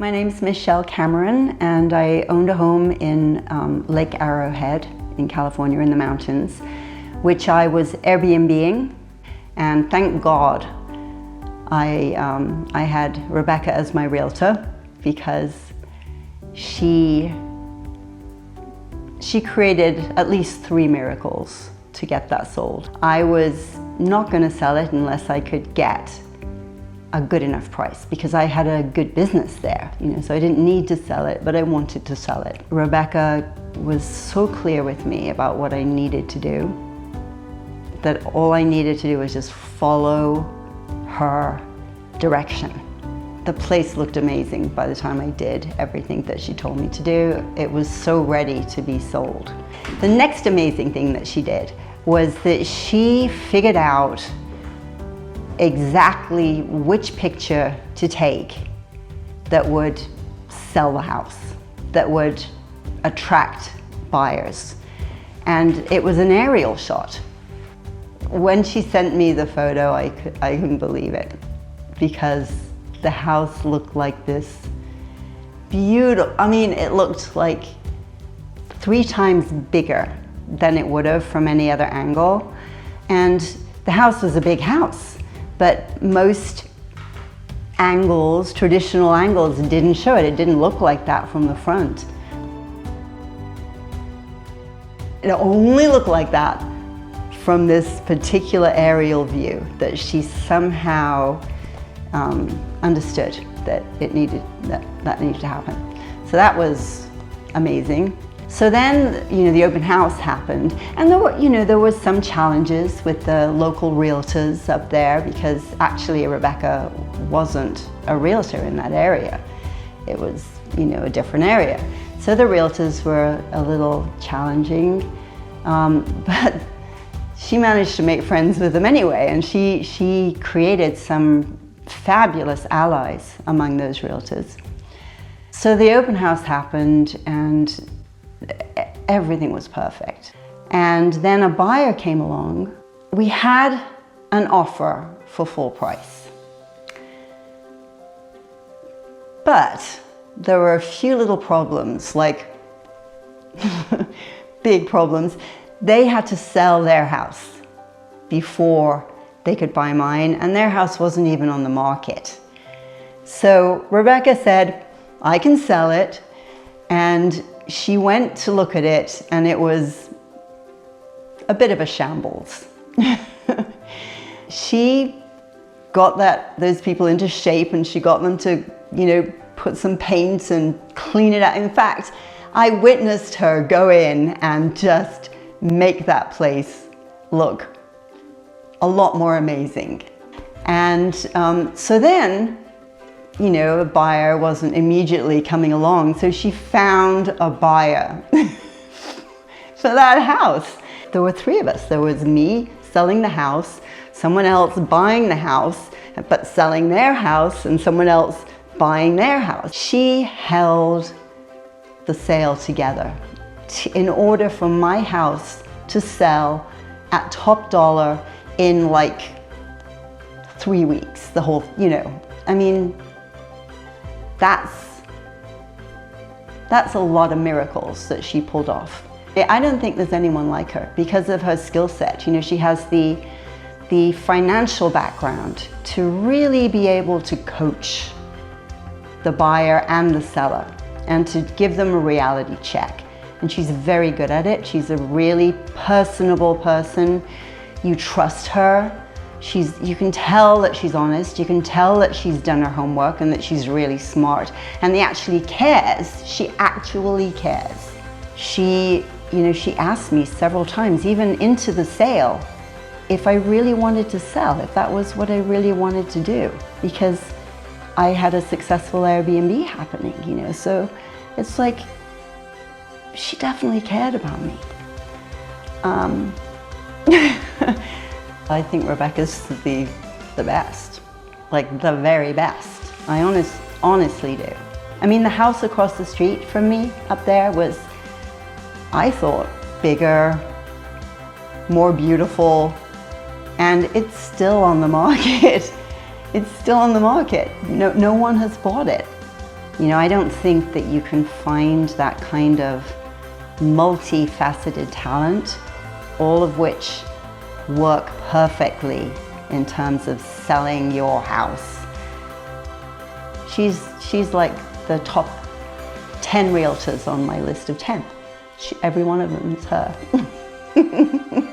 My name's Michelle Cameron, and I owned a home in Lake Arrowhead in California in the mountains, which I was AirBNBing, and thank God I had Rebecka as my realtor, because she created at least 3 miracles to get that sold. I was not going to sell it unless I could get a good enough price, because I had a good business there, so I didn't need to sell it, but I wanted to sell it. Rebecka was so clear with me about what I needed to do, that all I needed to do was just follow her direction. The place looked amazing by the time I did everything that she told me to do. It was so ready to be sold. The next amazing thing that she did was that she figured out exactly which picture to take that would sell the house, that would attract buyers. And it was an aerial shot. When she sent me the photo, I couldn't believe it, because the house looked like this beautiful, it looked like 3 times bigger than it would have from any other angle. And the house was a big house, but most angles, traditional angles, didn't show it. It didn't look like that from the front. It only looked like that from this particular aerial view, that she somehow understood that that needed to happen. So that was amazing. So then, the open house happened, and there was some challenges with the local realtors up there, because actually Rebecka wasn't a realtor in that area. It was, a different area. So the realtors were a little challenging, but she managed to make friends with them anyway, and she created some fabulous allies among those realtors. So the open house happened, and everything was perfect. And then a buyer came along. We had an offer for full price, but there were a few little problems, like big problems. They had to sell their house before they could buy mine, and their house wasn't even on the market. So Rebecka said, I can sell it, and she went to look at it, and it was a bit of a shambles. She got those people into shape, and she got them to, put some paint and clean it out. In fact, I witnessed her go in and just make that place look a lot more amazing. And so then, a buyer wasn't immediately coming along, so she found a buyer for that house. There were 3 of us. There was me selling the house, someone else buying the house, but selling their house, and someone else buying their house. She held the sale together in order for my house to sell at top dollar in like 3 weeks, the whole, That's a lot of miracles that she pulled off. I don't think there's anyone like her because of her skill set. She has the financial background to really be able to coach the buyer and the seller, and to give them a reality check. And she's very good at it. She's a really personable person. You trust her. You can tell that she's honest, you can tell that she's done her homework, and that she's really smart, and she actually cares. She asked me several times, even into the sale, if I really wanted to sell, if that was what I really wanted to do, because I had a successful Airbnb happening, so it's like, she definitely cared about me. I think Rebecka's the best, like the very best. I honestly do. The house across the street from me up there was, I thought, bigger, more beautiful, and it's still on the market. It's still on the market. No one has bought it. You know, I don't think that you can find that kind of multifaceted talent, all of which work perfectly in terms of selling your house. She's like the top 10 realtors on my list of 10. Every one of them is her.